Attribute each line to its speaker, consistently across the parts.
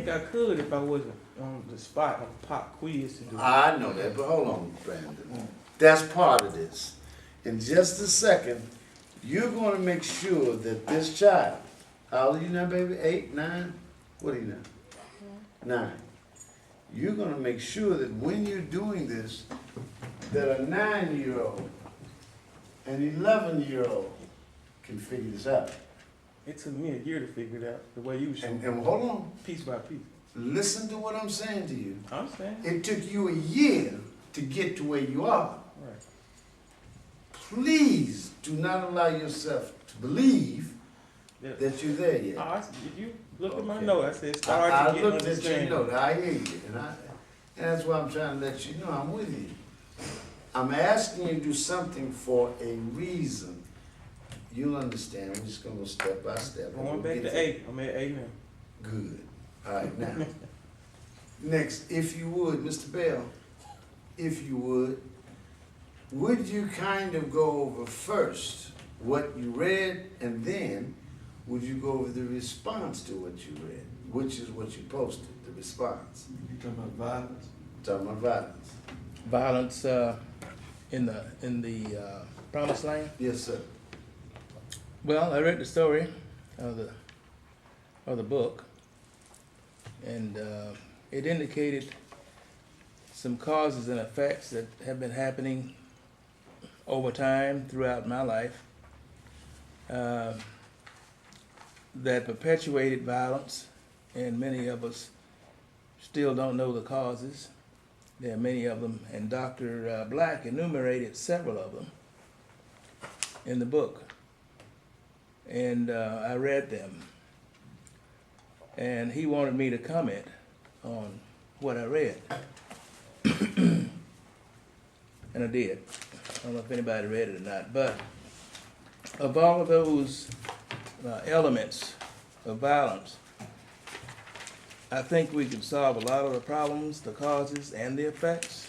Speaker 1: think I could if I wasn't on the spot on pop quiz to do it.
Speaker 2: I know that, but hold on, Brandon. That's part of this. In just a second, you're gonna make sure that this child, how old are you now, baby? 8, 9? What are you now? 9. You're gonna make sure that when you're doing this, that a 9-year-old and 11-year-old can figure this out.
Speaker 1: It took me a year to figure it out the way you showed.
Speaker 2: And hold on,
Speaker 1: Piece by piece.
Speaker 2: listen to what I'm saying to you.
Speaker 1: I understand.
Speaker 2: It took you a year to get to where you are.
Speaker 1: Right.
Speaker 2: Please do not allow yourself to believe
Speaker 1: Yeah.
Speaker 2: that you're there yet.
Speaker 1: If you look at my
Speaker 2: Okay.
Speaker 1: note, I said start
Speaker 2: I
Speaker 1: to get
Speaker 2: looked at your
Speaker 1: understanding.
Speaker 2: note, I hear you, and that's why I'm trying to let you know I'm with you. I'm asking you to do something for a reason. You'll understand. We're just gonna go step by step.
Speaker 1: Going
Speaker 2: We'll
Speaker 1: back
Speaker 2: get
Speaker 1: to
Speaker 2: there.
Speaker 1: 8. I'm at 8 now.
Speaker 2: Good. All right, now. Next, if you would, Mr. Bell, if you would you kind of go over first what you read, and then would you go over the response to what you read, which is what you posted, the response.
Speaker 3: You talking about violence?
Speaker 2: Talking about violence.
Speaker 4: Violence in the promised land.
Speaker 2: Yes, sir.
Speaker 4: Well, I read the story of the book, and it indicated some causes and effects that have been happening over time throughout my life that perpetuated violence, and many of us still don't know the causes. There are many of them, and Dr. Black enumerated several of them in the book. And I read them. And he wanted me to comment on what I read. And I did. I don't know if anybody read it or not. But of all of those elements of violence, I think we can solve a lot of the problems, the causes, and the effects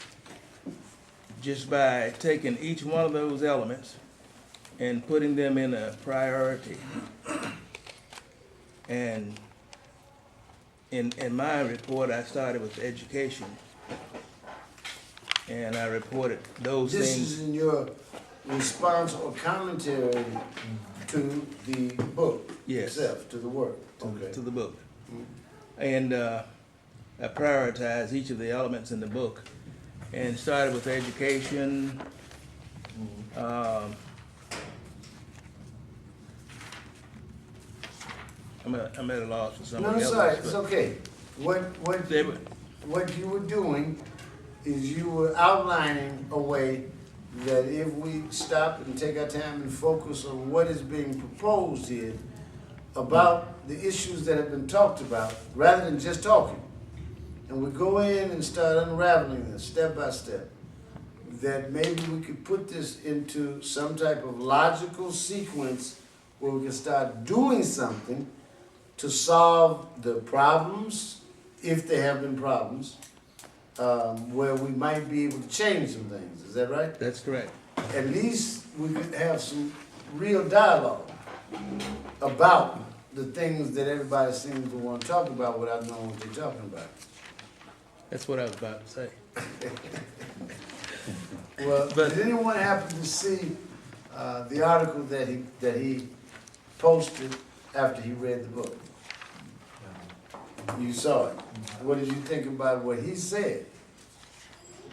Speaker 4: just by taking each one of those elements and putting them in a priority. And in my report, I started with education. And I reported those
Speaker 2: This
Speaker 4: things.
Speaker 2: is in your response or commentary to the book
Speaker 4: Yes.
Speaker 2: itself, to the work.
Speaker 4: To the book. And I prioritized each of the elements in the book and started with education. I'm at a loss for
Speaker 2: No,
Speaker 4: somebody
Speaker 2: it's
Speaker 4: else.
Speaker 2: all right, it's okay.
Speaker 4: They were-
Speaker 2: What you were doing is you were outlining a way that if we stop and take our time and focus on what is being proposed here about the issues that have been talked about, rather than just talking, and we go in and start unraveling this step by step, that maybe we could put this into some type of logical sequence where we can start doing something to solve the problems, if there have been problems, where we might be able to change some things. Is that right?
Speaker 4: That's correct.
Speaker 2: At least we could have some real dialogue about the things that everybody seems to want to talk about without knowing what they're talking about.
Speaker 4: That's what I was about to say.
Speaker 2: Well,
Speaker 4: But-
Speaker 2: did anyone happen to see the article that he posted after he read the book? You saw it. What did you think about what he said?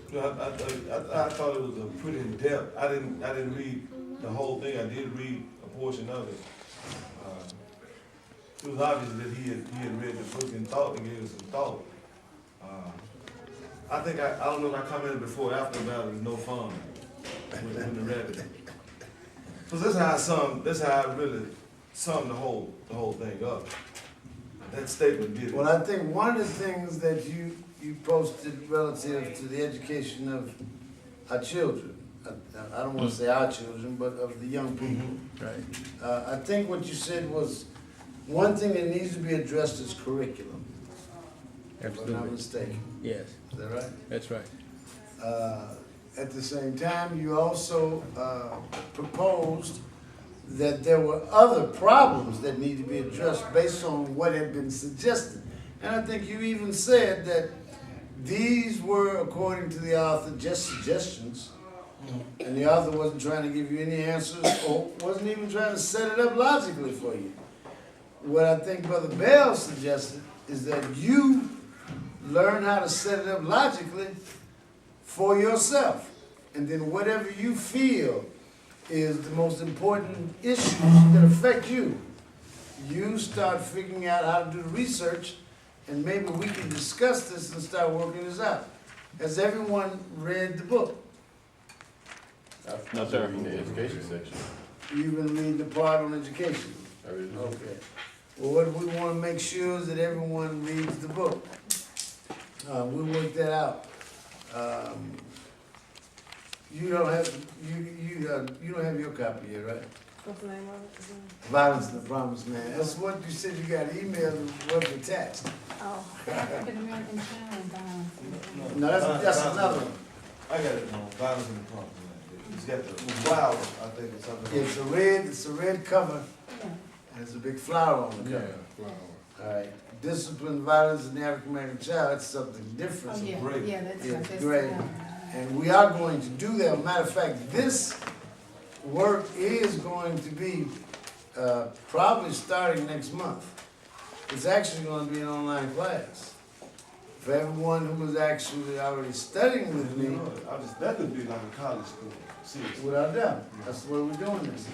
Speaker 3: I thought it was a pretty in-depth. I didn't read the whole thing. I did read a portion of it. It was obvious that he had read the book and thought and gave it some thought. I think I don't know if I commented before or after about it was no fun when the rabbit. Because that's how I really summed the whole thing up. That statement did it.
Speaker 2: Well, I think one of the things that you posted relative to the education of our children, I don't want to say our children, but of the young people.
Speaker 4: Right.
Speaker 2: I think what you said was, one thing that needs to be addressed is curriculum, if I'm not
Speaker 4: Absolutely.
Speaker 2: mistaken.
Speaker 4: Yes,
Speaker 2: Is that right?
Speaker 4: that's right.
Speaker 2: At the same time, you also proposed that there were other problems that need to be addressed based on what had been suggested. And I think you even said that these were, according to the author, just suggestions. And the author wasn't trying to give you any answers or wasn't even trying to set it up logically for you. What I think Brother Bell suggested is that you learn how to set it up logically for yourself. And then whatever you feel is the most important issues that affect you, you start figuring out how to do the research, and maybe we can discuss this and start working this out. Has everyone read the book?
Speaker 5: No, sir. In the education section.
Speaker 2: You've been reading the part on education?
Speaker 5: I read it.
Speaker 2: Okay. Well, what we want to make sure is that everyone reads the book. We'll work that out. You don't have you don't have your copy yet, right?
Speaker 6: What's the name of it again?
Speaker 2: Violence in the Promised Land. That's what you said. You got emailed and was attached.
Speaker 6: Oh, African American Child Violence.
Speaker 2: No, that's another one.
Speaker 3: I got it, no, Violence in the Promised Land. It's got the wild, I think, or something.
Speaker 2: It's a red cover,
Speaker 6: Yeah.
Speaker 2: and there's a big flower on the cover. All right. Discipline, violence, in the African American child. That's something different.
Speaker 6: Oh, yeah,
Speaker 3: great.
Speaker 6: yeah, that's,
Speaker 2: Yeah,
Speaker 6: that's.
Speaker 2: great. And we are going to do that. Matter of fact, this work is going to be probably starting next month. It's actually going to be an online class. For everyone who was actually already studying with me,
Speaker 3: That could be like a college school, seriously.
Speaker 2: without doubt, that's the way we're doing this.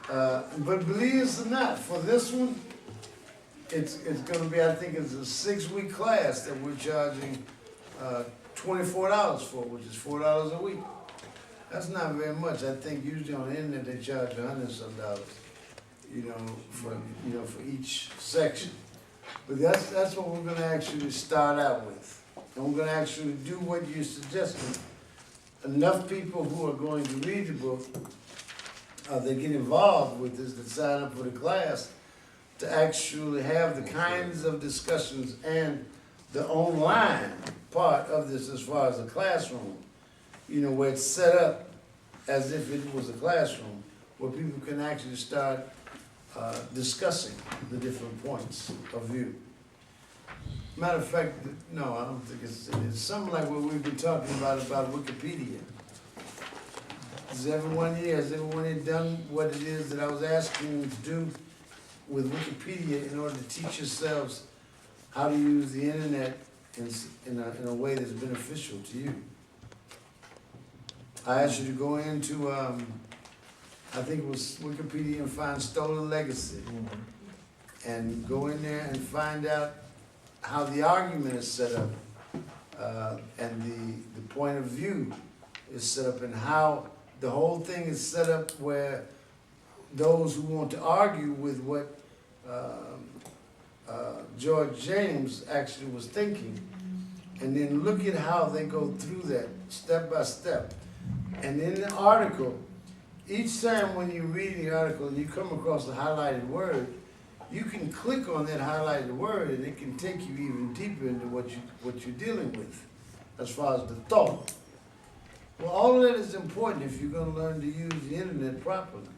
Speaker 2: But believe it or not, for this one, it's going to be, I think it's a 6-week class that we're charging $24 for, which is $4 a week. That's not very much. I think usually on the internet they charge $100-some, for each section. But that's what we're gonna actually start out with. And we're gonna actually do what you suggested. Enough people who are going to read the book, they get involved with this, that sign up for the class, to actually have the kinds of discussions and the online part of this as far as a classroom, where it's set up as if it was a classroom, where people can actually start discussing the different points of view. Matter of fact, no, I don't think it's something like what we've been talking about Wikipedia. Has everyone here done what it is that I was asking you to do with Wikipedia in order to teach yourselves how to use the internet in a way that's beneficial to you? I asked you to go into, I think it was Wikipedia, and find Stolen Legacy. And go in there and find out how the argument is set up, and the point of view is set up, and how the whole thing is set up where those who want to argue with what George James actually was thinking, and then look at how they go through that step by step. And in the article, each time when you read the article and you come across a highlighted word, you can click on that highlighted word and it can take you even deeper into what you're dealing with as far as the thought. Well, all of that is important if you're going to learn to use the internet properly.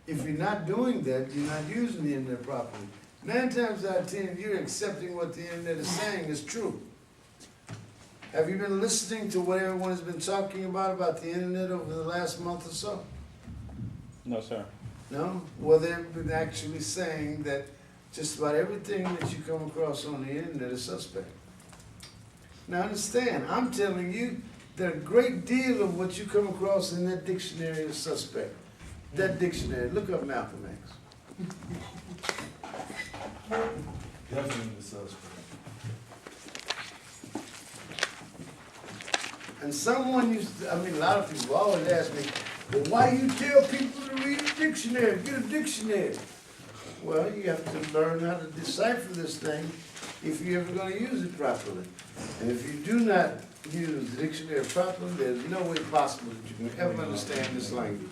Speaker 2: If you're not doing that, you're not using the internet properly. 9 times out of 10, you're accepting what the internet is saying is true. Have you been listening to what everyone has been talking about the internet over the last month or so?
Speaker 5: No, sir.
Speaker 2: No? Well, they've been actually saying that just about everything that you come across on the internet is suspect. Now understand, I'm telling you that a great deal of what you come across in that dictionary is suspect. That dictionary, look up Malcolm X.
Speaker 3: Definitely the suspect.
Speaker 2: And someone a lot of people always ask me, well, why you tell people to read a dictionary, get a dictionary? Well, you have to learn how to decipher this thing if you're ever going to use it properly. And if you do not use the dictionary properly, there's no way possible that you can ever understand this language.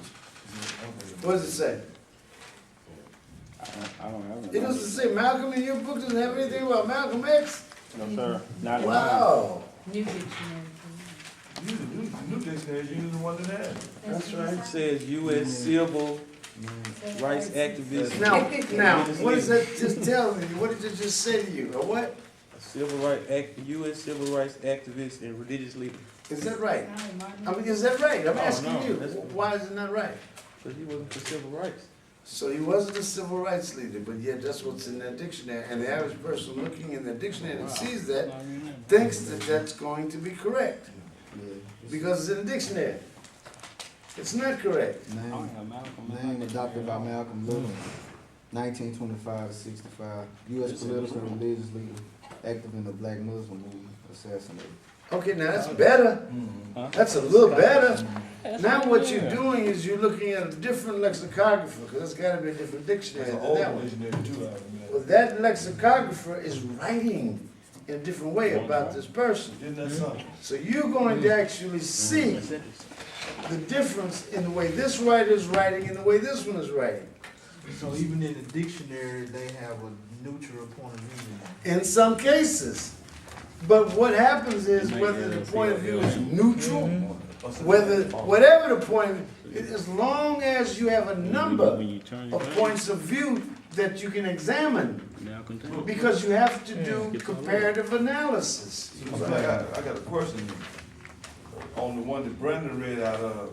Speaker 2: What does it say?
Speaker 5: I don't know.
Speaker 2: It doesn't say Malcolm in your book, doesn't have anything about Malcolm X?
Speaker 5: No, sir. Not in mine.
Speaker 2: Wow.
Speaker 6: New dictionary.
Speaker 3: New dictionary, you use the one that has.
Speaker 1: That's right. It says U.S. Civil rights activist.
Speaker 2: Now, what is that just telling you? What did it just say to you? A what?
Speaker 1: U.S. civil rights activist and religious leader.
Speaker 2: Is that right?
Speaker 6: No, Martin.
Speaker 2: I mean, is that right? I'm
Speaker 1: Oh,
Speaker 2: asking
Speaker 1: no,
Speaker 2: you.
Speaker 1: that's-
Speaker 2: Why is it not right?
Speaker 1: Because he wasn't for civil rights.
Speaker 2: So he wasn't a civil rights leader, but yet that's what's in that dictionary. And the average person looking in the dictionary and sees that thinks that that's going to be correct because it's in the dictionary. It's not correct.
Speaker 7: Name adopted by Malcolm Little, 1925 to 65. U.S. political and religious leader, active in the Black Muslim movement, assassinated.
Speaker 2: Okay, now that's better. That's a little better. Now what you're doing is you're looking at a different lexicographer, because there's gotta be a different dictionary
Speaker 3: That's an
Speaker 2: than
Speaker 3: old
Speaker 2: that one.
Speaker 3: dictionary too.
Speaker 2: Well, that lexicographer is writing in a different way about this person.
Speaker 3: Isn't that something?
Speaker 2: So you're going to actually see
Speaker 4: That's interesting.
Speaker 2: the difference in the way this writer is writing and the way this one is writing.
Speaker 8: So even in the dictionary, they have a neutral point of view.
Speaker 2: In some cases. But what happens is whether the point of view is neutral, whether, whatever the point, as long as you have a number of points of view that you can examine, because you have to do comparative analysis.
Speaker 3: So I got a question on the one that Brandon read out of.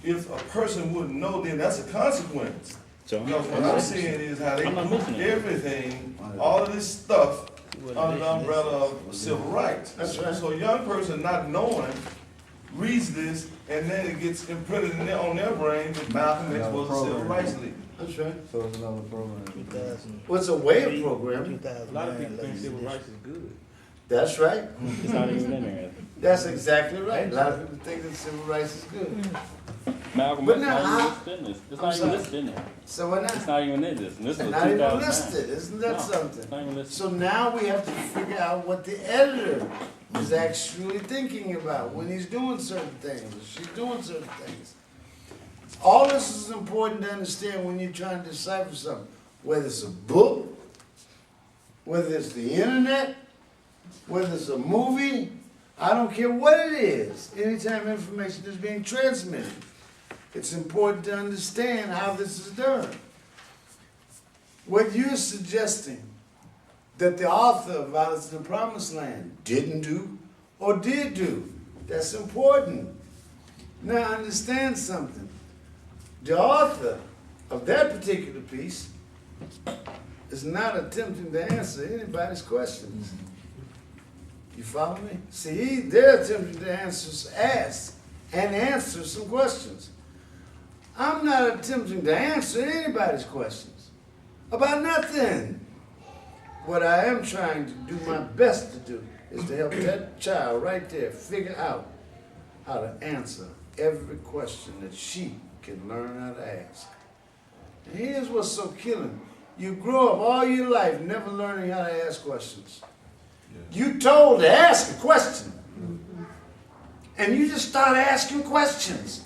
Speaker 3: If a person wouldn't know, then that's a consequence. Because what I'm seeing is how they
Speaker 5: I'm not
Speaker 3: put
Speaker 5: missing it.
Speaker 3: everything, all of this stuff under the umbrella of civil rights.
Speaker 2: That's right.
Speaker 3: So a young person not knowing reads this and then it gets imprinted on their brain that Malcolm X was a civil rights leader.
Speaker 2: That's right.
Speaker 7: So it's another program.
Speaker 4: 2000,
Speaker 2: What's a way of programming?
Speaker 4: 2009
Speaker 1: A lot of people think
Speaker 4: ladies
Speaker 1: civil
Speaker 4: edition.
Speaker 1: rights is good.
Speaker 2: That's right.
Speaker 5: It's not even in there.
Speaker 2: That's exactly right. A lot of people think that civil rights is good.
Speaker 5: Malcolm
Speaker 2: But
Speaker 5: X
Speaker 2: now
Speaker 5: not even
Speaker 2: how-
Speaker 5: listed in this. It's
Speaker 2: I'm
Speaker 5: not even
Speaker 2: sorry.
Speaker 5: listed in there.
Speaker 2: So we're
Speaker 5: It's
Speaker 2: not,
Speaker 5: not even in this. And this was
Speaker 2: not even
Speaker 5: 2009.
Speaker 2: listed, isn't that
Speaker 5: No,
Speaker 2: something?
Speaker 5: It's not even listed.
Speaker 2: So now we have to figure out what the editor is actually thinking about when he's doing certain things, or she's doing certain things. All this is important to understand when you're trying to decipher something, whether it's a book, whether it's the internet, whether it's a movie, I don't care what it is, anytime information is being transmitted, it's important to understand how this is done. What you're suggesting that the author of Violence in the Promised Land didn't do or did do, that's important. Now understand something. The author of that particular piece is not attempting to answer anybody's questions. You follow me? See, they're attempting to answer some questions. I'm not attempting to answer anybody's questions about nothing. What I am trying to do my best to do is to help that child right there figure out how to answer every question that she can learn how to ask. And here's what's so killing. You grow up all your life never learning how to ask questions. You told to ask a question. And you just start asking questions.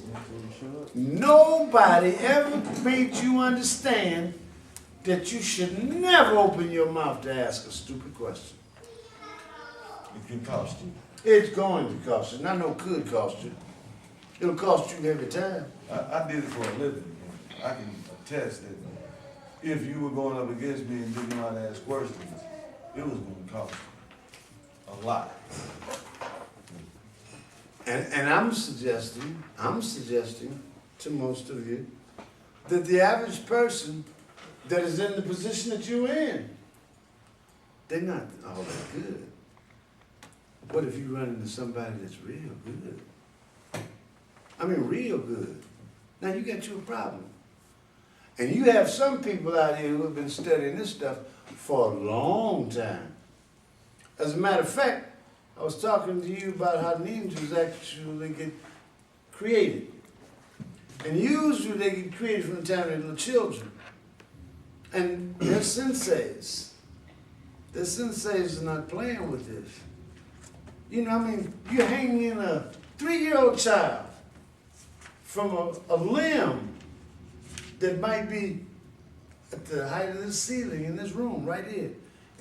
Speaker 2: Nobody ever made you understand that you should never open your mouth to ask a stupid question.
Speaker 3: It can cost you.
Speaker 2: It's going to cost you. Not no could cost you. It'll cost you every time.
Speaker 3: I did it for a living. I can attest that if you were going up against me and didn't know how to ask questions, it was going to cost you a lot.
Speaker 2: And I'm suggesting to most of you that the average person that is in the position that you're in, they're not all that good. What if you run into somebody that's real good? I mean, real good. Now you got you a problem. And you have some people out here who have been studying this stuff for a long time. As a matter of fact, I was talking to you about how ninjas actually get created. And usually they get created from the time they're little children. And their senseis are not playing with this. You know, I mean, you're hanging in a 3-year-old child from a limb that might be at the height of the ceiling in this room right here.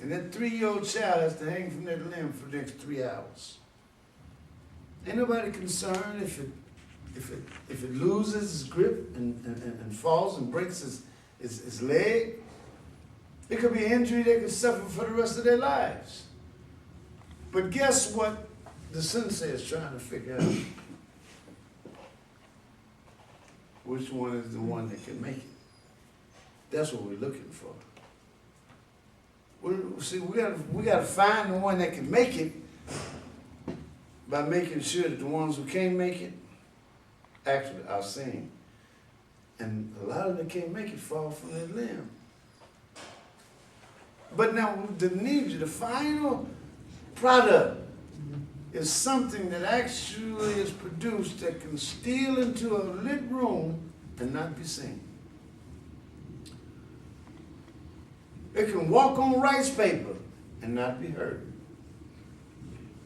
Speaker 2: And that 3-year-old child has to hang from that limb for the next 3 hours. Ain't nobody concerned if it if it loses its grip and falls and breaks its leg, it could be an injury they could suffer for the rest of their lives. But guess what the sensei is trying to figure out? Which one is the one that can make it? That's what we're looking for. We gotta find the one that can make it by making sure that the ones who can't make it actually are seen. And a lot of them that can't make it fall from their limb. But now the final product is something that actually is produced that can steal into a lit room and not be seen. It can walk on rice paper and not be heard.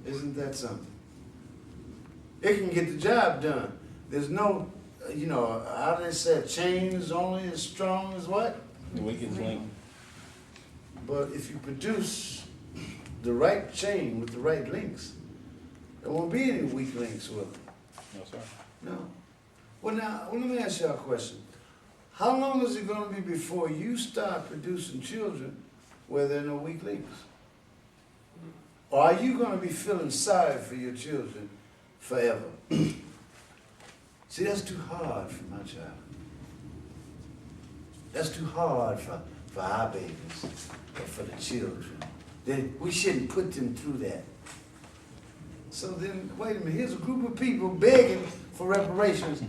Speaker 2: Isn't that something? It can get the job done. There's no, how they say, a chain is only as strong as what?
Speaker 5: The weakest link.
Speaker 2: But if you produce the right chain with the right links, there won't be any weak links with it.
Speaker 5: No, sir.
Speaker 2: No. Well, now, let me ask y'all a question. How long is it going to be before you start producing children where there are no weak links? Or are you going to be feeling sorry for your children forever? See, that's too hard for my child. That's too hard for our babies, or for the children. We shouldn't put them through that. So then, wait a minute, here's a group of people begging for reparations,